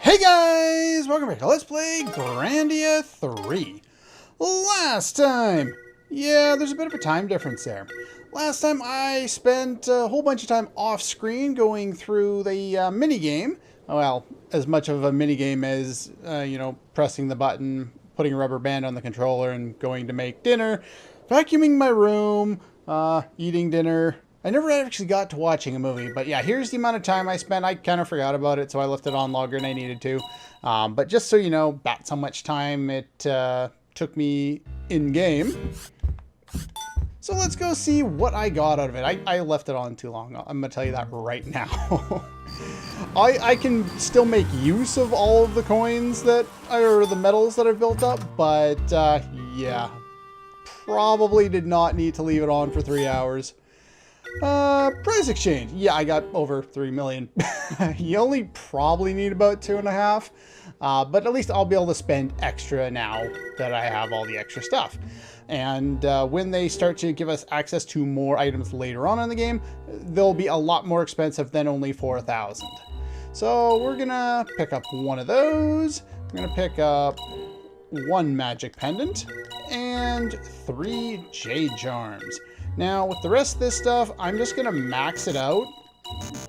Hey guys! Welcome back to Let's Play Grandia 3. Last time, yeah, there's a bit of a time difference there. Last time I spent a whole bunch of time off screen going through the minigame. Well, as much of a minigame as, pressing the button, putting a rubber band on the controller and going to make dinner, vacuuming my room, eating dinner. I never actually got to watching a movie, but yeah, here's the amount of time I spent. I kind of forgot about it, so I left it on longer than I needed to. But just so you know, that's how much time it took me in-game. So let's go see what I got out of it. I left it on too long. I'm going to tell you that right now. I can still make use of all of the coins or the medals that I've built up, but yeah, probably did not need to leave it on for 3 hours. Price exchange. Yeah, I got over 3 million. You only probably need about 2.5. But at least I'll be able to spend extra now that I have all the extra stuff. And when they start to give us access to more items later on in the game, they'll be a lot more expensive than only 4,000. So we're gonna pick up one of those. I'm gonna pick up one magic pendant and 3 jade charms. Now, with the rest of this stuff, I'm just going to max it out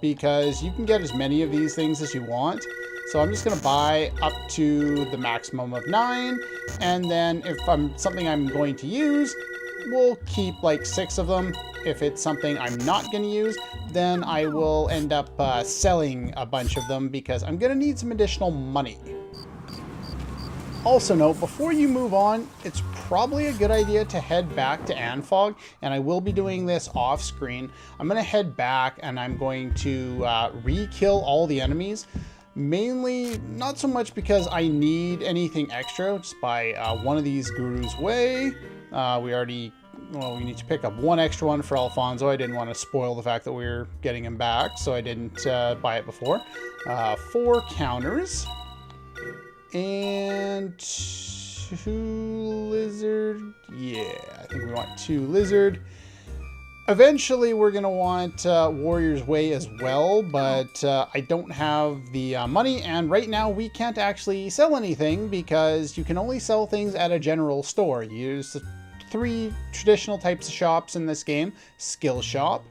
because you can get as many of these things as you want. So I'm just going to buy up to the maximum of 9. And then if something I'm going to use, we'll keep like 6 of them. If it's something I'm not going to use, then I will end up selling a bunch of them because I'm going to need some additional money. Also note, before you move on, it's probably a good idea to head back to Anfog, and I will be doing this off screen. I'm going to head back and I'm going to re-kill all the enemies. Mainly, not so much because I need anything extra, just by one of these Guru's Way. We need to pick up one extra one for Alfonso. I didn't want to spoil the fact that we were getting him back, so I didn't buy it before. 4 counters. And 2 lizard. Yeah, I think we want 2 lizard. Eventually, we're going to want Warrior's Way as well, but I don't have the money, and right now we can't actually sell anything because you can only sell things at a general store. You use 3 traditional types of shops in this game: skill shop,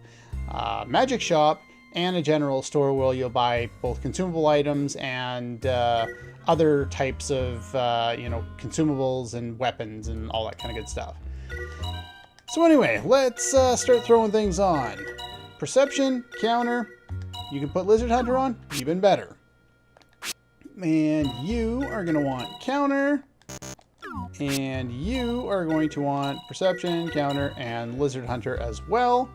magic shop, and a general store where you'll buy both consumable items and other types of, consumables and weapons and all that kind of good stuff. So anyway, let's start throwing things on. Perception, counter. You can put Lizard Hunter on, even better. And you are going to want counter. And you are going to want perception, counter, and Lizard Hunter as well.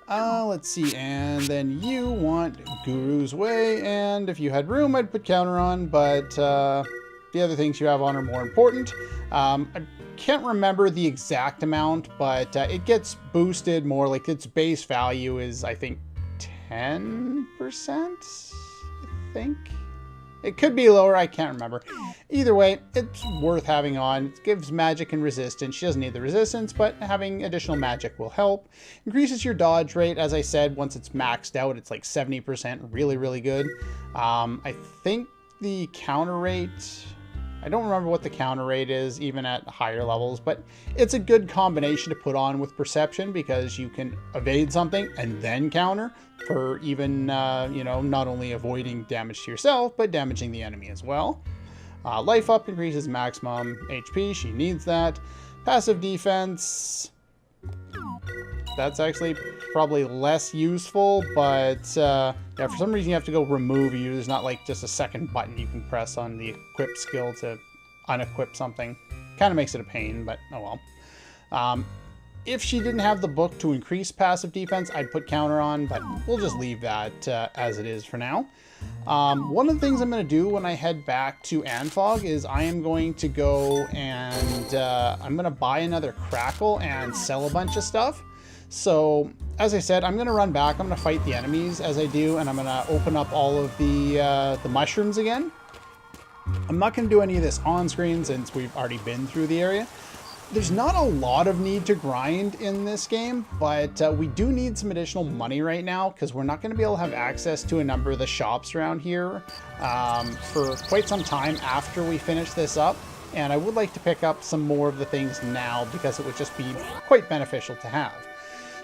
Let's see, and then you want Guru's Way, and if you had room, I'd put counter on, but the other things you have on are more important. I can't remember the exact amount, but it gets boosted more, like its base value is, I think, 10%, I think? It could be lower, I can't remember. Either way, it's worth having on. It gives magic and resistance. She doesn't need the resistance, but having additional magic will help. Increases your dodge rate. As I said, once it's maxed out, it's like 70%. Really, really good. I think the counter rate... I don't remember what the counter rate is, even at higher levels, but it's a good combination to put on with perception because you can evade something and then counter for even, not only avoiding damage to yourself, but damaging the enemy as well. Life up increases maximum HP. She needs that. Passive defense. That's actually probably less useful, but yeah, for some reason you have to go remove you. There's not like just a second button you can press on the equip skill to unequip something. Kind of makes it a pain, but oh well. If she didn't have the book to increase passive defense, I'd put counter on, but we'll just leave that as it is for now. One of the things I'm going to do when I head back to Anfog is I am going to go and I'm going to buy another crackle and sell a bunch of stuff. So, as I said, I'm going to run back. I'm going to fight the enemies as I do, and I'm going to open up all of the mushrooms again. I'm not going to do any of this on screen since we've already been through the area. there's not a lot of need to grind in this game, but we do need some additional money right now because we're not going to be able to have access to a number of the shops around here for quite some time after we finish this up. And I would like to pick up some more of the things now because it would just be quite beneficial to have.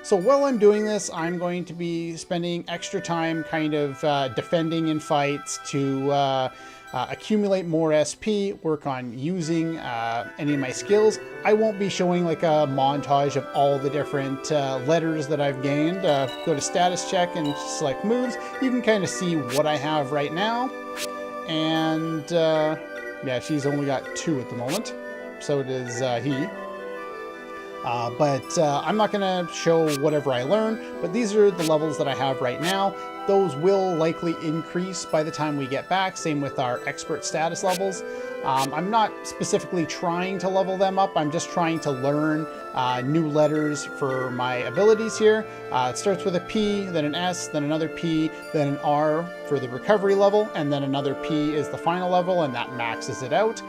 So while I'm doing this, I'm going to be spending extra time kind of defending in fights to accumulate more SP, work on using any of my skills. I won't be showing like a montage of all the different letters that I've gained. Go to status check and select moves. You can kind of see what I have right now. And yeah, she's only got 2 at the moment. So does he. But I'm not going to show whatever I learn, but these are the levels that I have right now. Those will likely increase by the time we get back, same with our expert status levels. I'm not specifically trying to level them up, I'm just trying to learn new letters for my abilities here. It starts with a P, then an S, then another P, then an R for the recovery level, and then another P is the final level, and that maxes it out.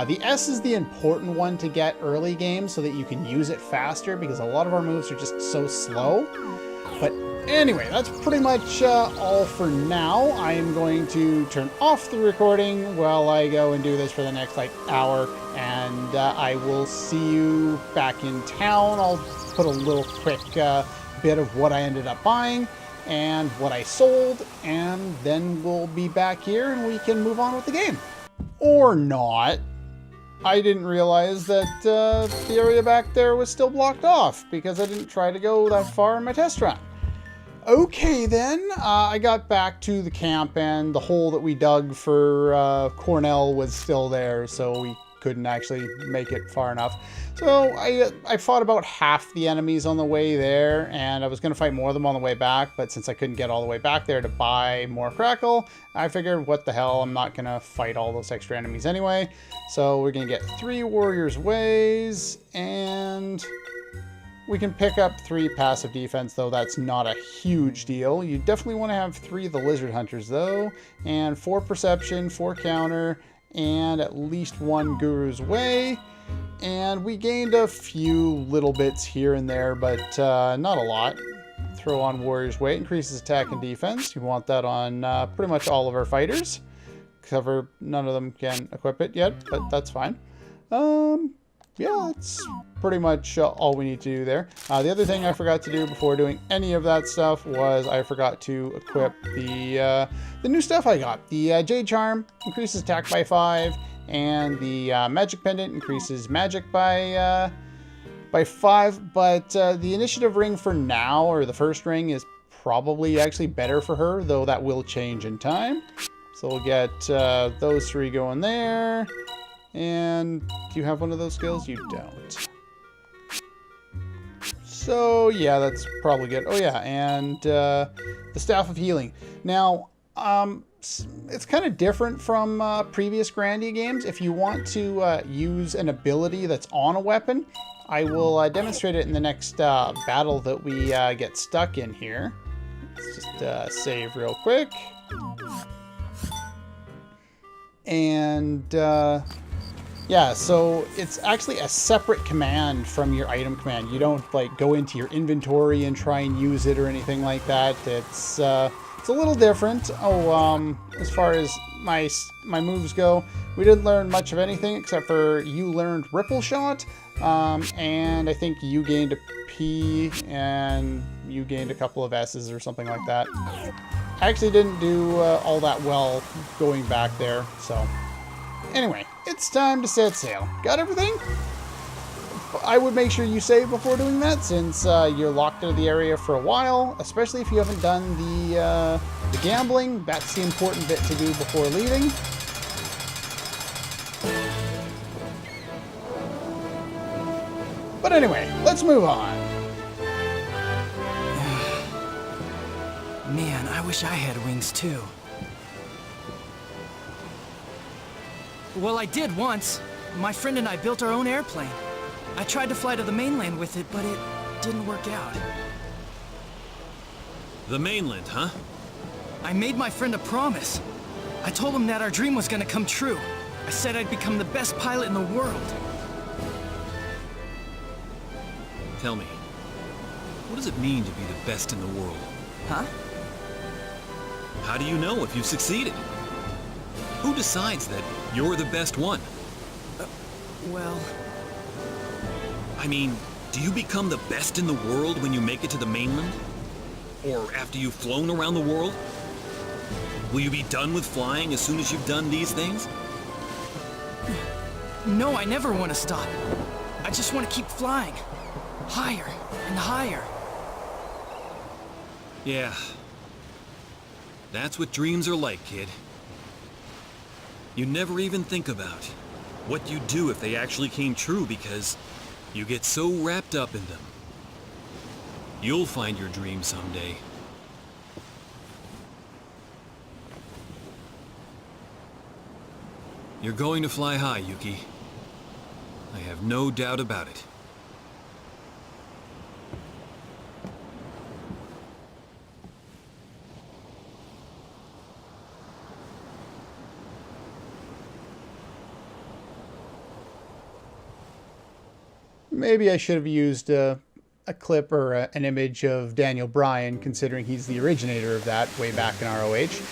The S is the important one to get early game so that you can use it faster, because a lot of our moves are just so slow. But anyway, that's pretty much all for now. I am going to turn off the recording while I go and do this for the next like hour, and I will see you back in town. I'll put a little quick bit of what I ended up buying and what I sold, and then we'll be back here and we can move on with the game. Or not. I didn't realize that the area back there was still blocked off because I didn't try to go that far in my test run. Okay then, I got back to the camp and the hole that we dug for Cornell was still there, so we couldn't actually make it far enough. So I fought about half the enemies on the way there, and I was going to fight more of them on the way back, but since I couldn't get all the way back there to buy more crackle, I figured, what the hell, I'm not going to fight all those extra enemies anyway. So we're going to get 3 Warriors Ways, and we can pick up 3 passive defense, though that's not a huge deal. You definitely want to have 3 of the Lizard Hunters, though, and 4 Perception, 4 Counter, and at least 1 Guru's Way. And we gained a few little bits here and there, but not a lot. Throw on Warrior's Way, increases attack and defense. You want that on pretty much all of our fighters. Cover, none of them can equip it yet, but that's fine. Yeah, that's pretty much all we need to do there. The other thing I forgot to do before doing any of that stuff was I forgot to equip the new stuff I got. The Jade Charm increases attack by 5, and the Magic Pendant increases magic by 5. But the Initiative Ring for now, or the first ring, is probably actually better for her, though that will change in time. So we'll get those 3 going there. And do you have one of those skills? You don't. So yeah, that's probably good. Oh yeah, and the Staff of Healing. Now, it's kind of different from previous Grandia games. If you want to use an ability that's on a weapon, I will demonstrate it in the next battle that we get stuck in here. Let's just save real quick. And yeah, so it's actually a separate command from your item command. You don't like go into your inventory and try and use it or anything like that. It's a little different. Oh, as far as my moves go, we didn't learn much of anything except for you learned Ripple Shot, and I think you gained a P and you gained a couple of S's or something like that. I actually didn't do all that well going back there, so anyway, it's time to set sail. Got everything? I would make sure you save before doing that, since you're locked into the area for a while, especially if you haven't done the gambling. That's the important bit to do before leaving. But anyway, let's move on. Man, I wish I had wings too. Well, I did once. My friend and I built our own airplane. I tried to fly to the mainland with it, but it didn't work out. The mainland, huh? I made my friend a promise. I told him that our dream was gonna come true. I said I'd become the best pilot in the world. Tell me, what does it mean to be the best in the world? Huh? How do you know if you've succeeded? Who decides that you're the best one? Well... I mean, do you become the best in the world when you make it to the mainland? Or after you've flown around the world? Will you be done with flying as soon as you've done these things? No, I never want to stop. I just want to keep flying. Higher and higher. Yeah. That's what dreams are like, kid. You never even think about what you'd do if they actually came true because you get so wrapped up in them. You'll find your dream someday. You're going to fly high, Yuki. I have no doubt about it. Maybe I should have used a clip or an image of Daniel Bryan, considering he's the originator of that way back in ROH.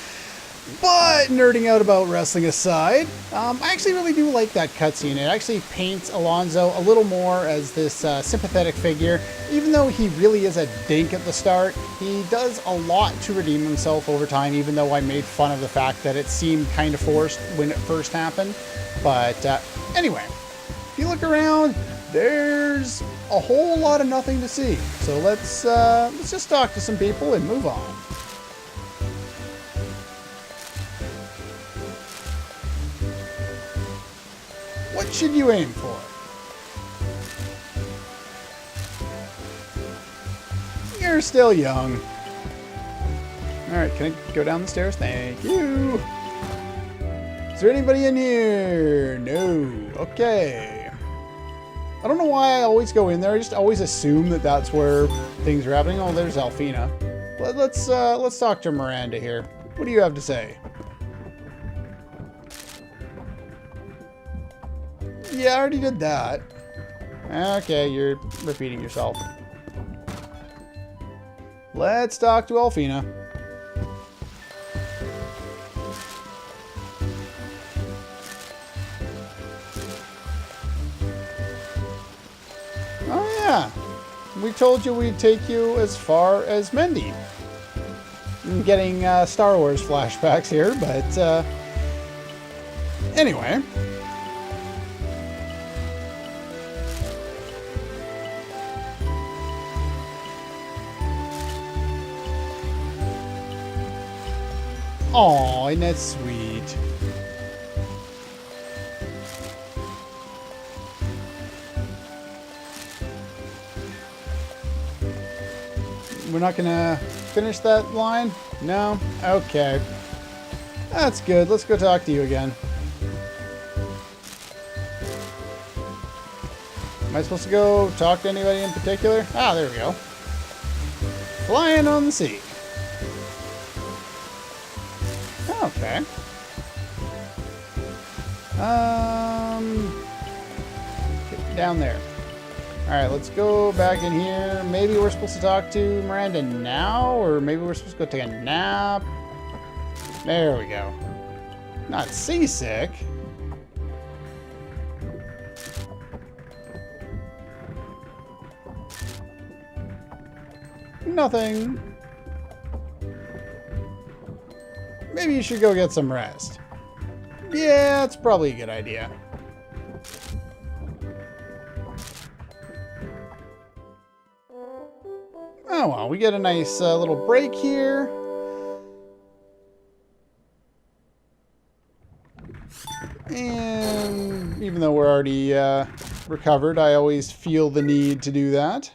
But nerding out about wrestling aside, I actually really do like that cutscene. It actually paints Alonzo a little more as this sympathetic figure. Even though he really is a dink at the start, he does a lot to redeem himself over time, even though I made fun of the fact that it seemed kind of forced when it first happened. But anyway, if you look around, there's a whole lot of nothing to see. So let's just talk to some people and move on. What should you aim for? You're still young. Alright, can I go down the stairs? Thank you. Is there anybody in here? No. Okay. I don't know why I always go in there. I just always assume that that's where things are happening. Oh, there's Alfina. Let's talk to Miranda here. What do you have to say? Yeah, I already did that. Okay, you're repeating yourself. Let's talk to Alfina. Oh yeah, we told you we'd take you as far as Mendi. I'm getting Star Wars flashbacks here, but anyway. Aw, isn't that sweet? We're not gonna finish that line? No? Okay. That's good. Let's go talk to you again. Am I supposed to go talk to anybody in particular? Ah, there we go. Flying on the sea. Okay. Down there. Alright, let's go back in here. Maybe we're supposed to talk to Miranda now, or maybe we're supposed to go take a nap. There we go. Not seasick. Nothing. Maybe you should go get some rest. Yeah, that's probably a good idea. Oh well, we get a nice little break here. And even though we're already recovered, I always feel the need to do that.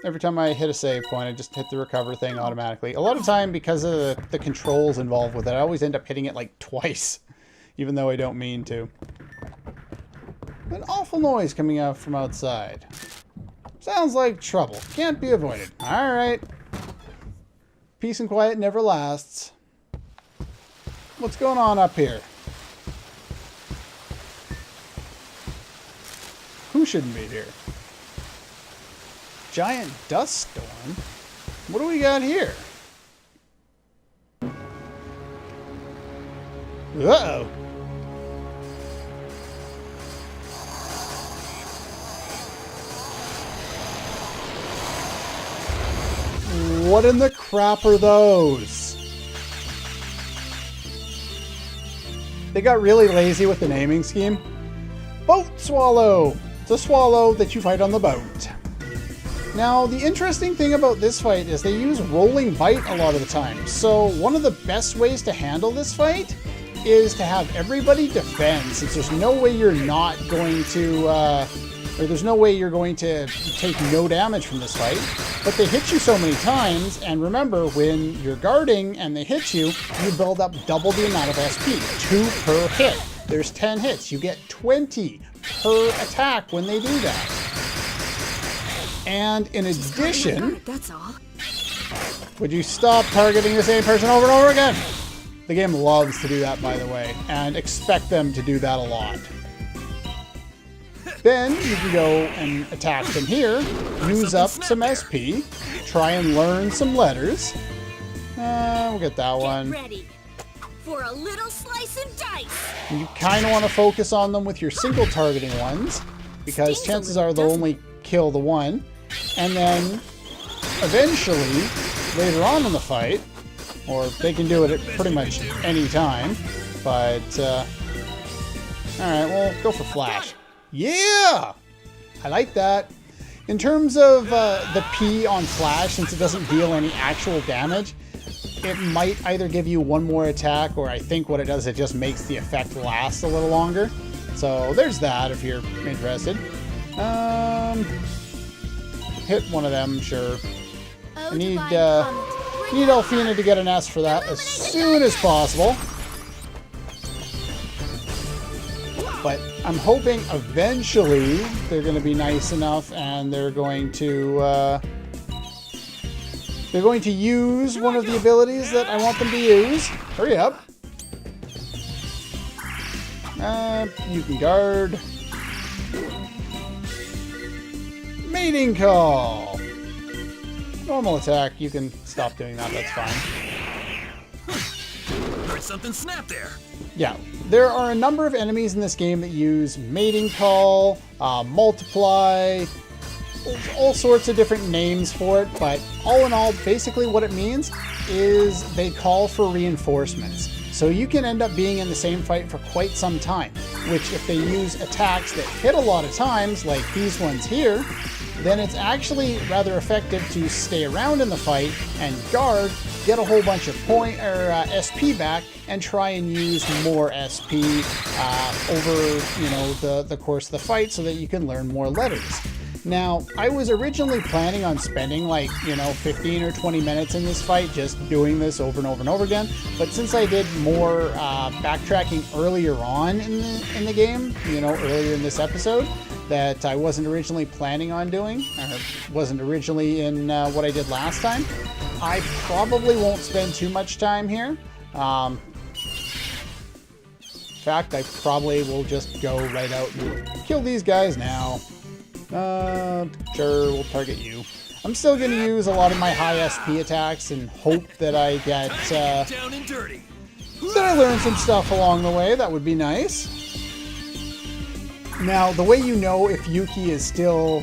Every time I hit a save point, I just hit the recover thing automatically. A lot of time, because of the controls involved with it, I always end up hitting it like twice, even though I don't mean to. An awful noise coming out from outside. Sounds like trouble. Can't be avoided. Alright. Peace and quiet never lasts. What's going on up here? Who shouldn't be here? giant dust storm. What do we got here? Uh-oh. What in the crap are those? They got really lazy with the naming scheme. Boat swallow. It's a swallow that you fight on the boat. Now, the interesting thing about this fight is they use rolling bite a lot of the time. So one of the best ways to handle this fight is to have everybody defend, since there's no way you're not going to, or there's no way you're going to take no damage from this fight. But they hit you so many times, and remember, when you're guarding and they hit you, you build up double the amount of SP, 2 per hit. There's 10 hits. You get 20 per attack when they do that. And in addition, that's all. Would you stop targeting the same person over and over again? The game loves to do that, by the way, and expect them to do that a lot. Then you can go and attack them here, use up some SP, try and learn some letters. We'll get that one. Get ready for a little slice and dice. And you kind of want to focus on them with your single targeting ones, because chances are they'll only kill the one. And then eventually, later on in the fight, or they can do it at pretty much any time, but alright, we'll go for Flash. Yeah! I like that. In terms of the P on Flash, since it doesn't deal any actual damage, it might either give you one more attack, or I think what it does, it just makes the effect last a little longer. So there's that if you're interested. Hit one of them, sure. I need Elfina to get an S for that as soon as possible. But I'm hoping eventually they're going to be nice enough and they're going to use one of the abilities that I want them to use. Hurry up. You can guard. Mating call. Normal attack. You can stop doing that. That's fine. Heard something snap there. Yeah, there are a number of enemies in this game that use mating call, multiply, all sorts of different names for it, but all in all, basically what it means is they call for reinforcements. So you can end up being in the same fight for quite some time, which if they use attacks that hit a lot of times, like these ones here, then it's actually rather effective to stay around in the fight and guard, get a whole bunch of SP back, and try and use more SP over the course of the fight so that you can learn more letters. Now, I was originally planning on spending 15 or 20 minutes in this fight just doing this over and over and over again, but since I did more backtracking earlier on in the game, earlier in this episode, that I wasn't originally planning on doing, or wasn't originally in what I did last time, I probably won't spend too much time here. In fact, I probably will just go right out and kill these guys now. Sure, we'll target you. I'm still going to use a lot of my high SP attacks and hope that I get, Down and dirty. that I learn some stuff along the way. That would be nice. Now, the way you know if Yuki is still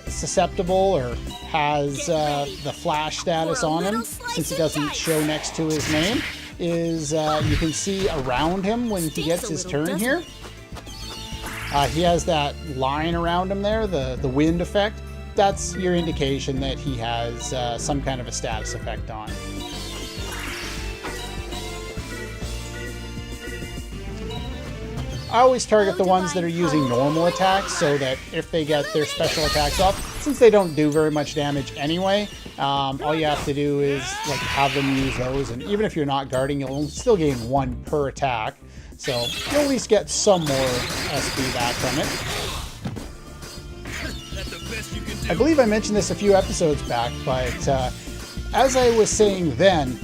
susceptible or has the flash status on him, since it doesn't show next to his name, is you can see around him when he gets his turn here. He has that line around him there, the wind effect. That's your indication that he has some kind of a status effect on. I always target the ones that are using normal attacks so that if they get their special attacks off, since they don't do very much damage anyway, all you have to do is have them use those, and even if you're not guarding, you'll still gain 1 per attack. So you'll at least get some more SP back from it. I believe I mentioned this a few episodes back, but as I was saying then,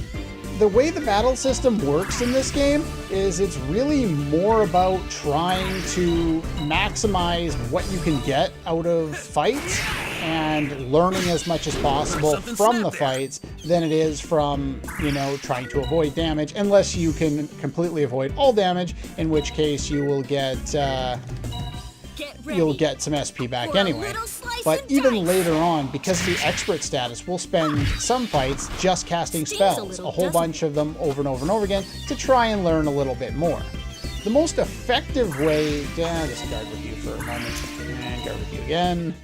the way the battle system works in this game is it's really more about trying to maximize what you can get out of fights and learning as much as possible from the fights than it is from, you know, trying to avoid damage, unless you can completely avoid all damage, in which case you will get you'll get some SP back anyway. But even later on, because of the expert status, we'll spend some fights just casting spells, a whole bunch of them over and over and over again, to try and learn a little bit more. The most effective way, just guard with you for a moment, and guard with you again.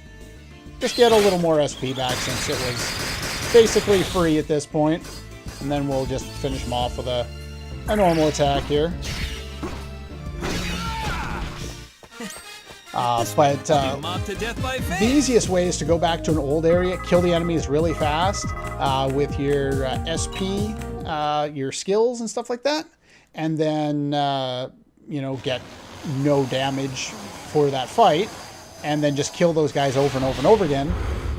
Just get a little more SP back since it was basically free at this point. And then we'll just finish them off with a normal attack here. The easiest way is to go back to an old area, kill the enemies really fast with your SP, your skills and stuff like that, and then you know, get no damage for that fight, and then just kill those guys over and over and over again,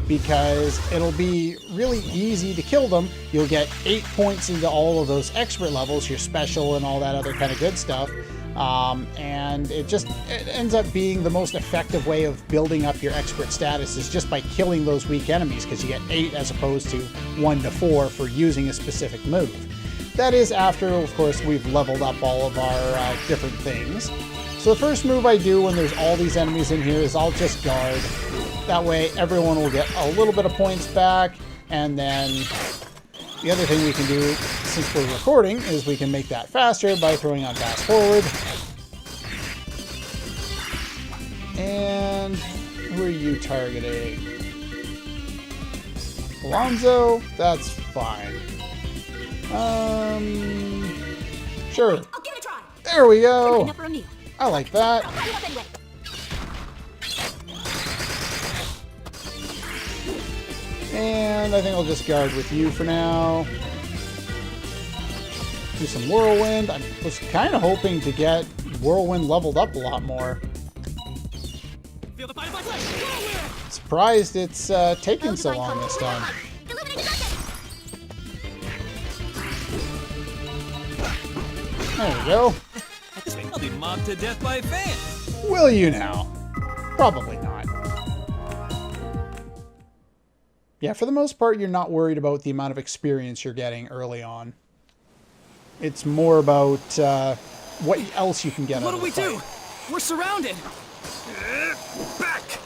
because it'll be really easy to kill them. You'll get 8 points into all of those expert levels, your special and all that other kind of good stuff. And it ends up being the most effective way of building up your expert status is just by killing those weak enemies, because you get 8 as opposed to 1 to 4 for using a specific move. That is after, of course, we've leveled up all of our different things. So the first move I do when there's all these enemies in here is I'll just guard. That way everyone will get a little bit of points back, and then the other thing we can do, since we're recording, is we can make that faster by throwing on fast forward. And who are you targeting? Alonzo? That's fine. Sure. I'll give it a try. There we go. Enough for a meal. I like that. I'll cut it up anyway. And I think I'll just guard with you for now. Do some Whirlwind. I was kind of hoping to get Whirlwind leveled up a lot more. Feel the fight, Whirlwind! Surprised it's taken so long this time. There we go. I'll be mobbed to death by fans. Will you now? Probably not. Yeah, for the most part, you're not worried about the amount of experience you're getting early on. It's more about what else you can get out of the fight. What do we do? We're surrounded. Back!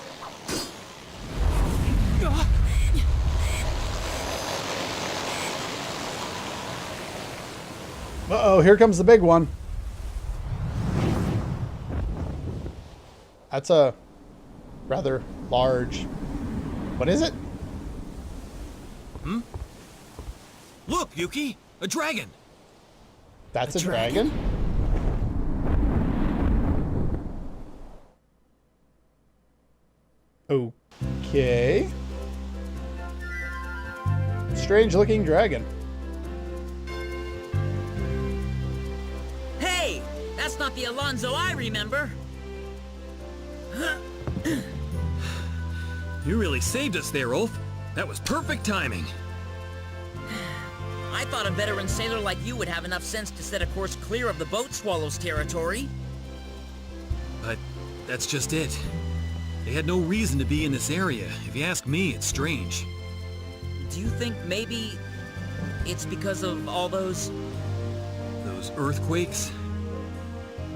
Uh-oh, here comes the big one. That's a rather large... What is it? Look, Yuki! A dragon! That's a dragon? Okay. Strange looking dragon. Hey! That's not the Alonzo I remember! You really saved us there, Ulf. That was perfect timing. I thought a veteran sailor like you would have enough sense to set a course clear of the boat swallows' territory. But that's just it. They had no reason to be in this area. If you ask me, it's strange. Do you think maybe it's because of all those... Those earthquakes?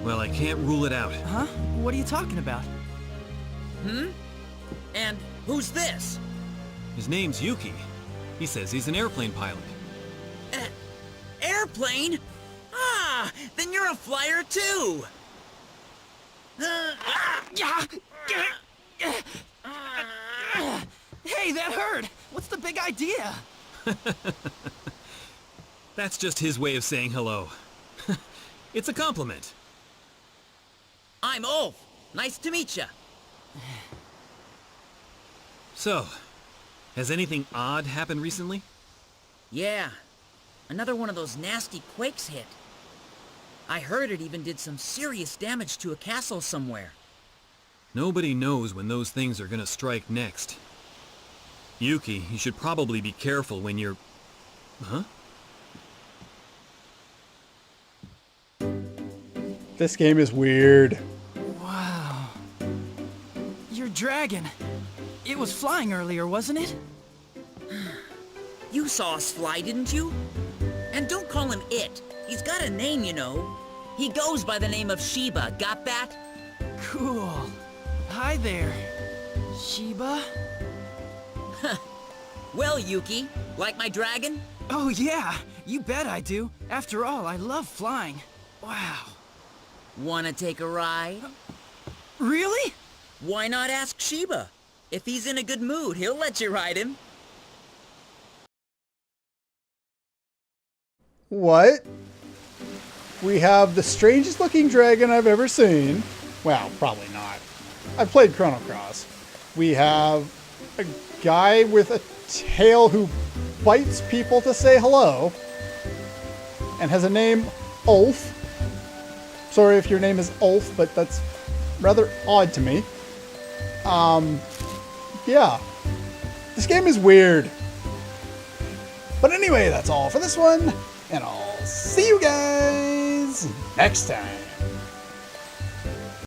Well, I can't rule it out. Huh? What are you talking about? And who's this? His name's Yuki. He says he's an airplane pilot. Airplane? Ah, then you're a flyer too! Hey, that hurt! What's the big idea? That's just his way of saying hello. It's a compliment. I'm Ulf. Nice to meet ya. So, has anything odd happened recently? Yeah, another one of those nasty quakes hit. I heard it even did some serious damage to a castle somewhere. Nobody knows when those things are gonna strike next. Yuki, you should probably be careful when you're... Huh? This game is weird. Wow. Your dragon. It was flying earlier, wasn't it? You saw us fly, didn't you? And don't call him it. He's got a name, you know. He goes by the name of Sheba. Got that? Cool. Hi there, Sheba. Well, Yuki, like my dragon? Oh yeah, you bet I do. After all, I love flying. Wow. Wanna take a ride? Really? Why not ask Sheba? If he's in a good mood, he'll let you ride him. What? We have the strangest looking dragon I've ever seen. Well, probably not. I've played Chrono Cross. We have a guy with a tail who bites people to say hello. And has a name, Ulf. Sorry if your name is Ulf, but that's rather odd to me. Yeah. This game is weird. But anyway, that's all for this one. And I'll see you guys next time.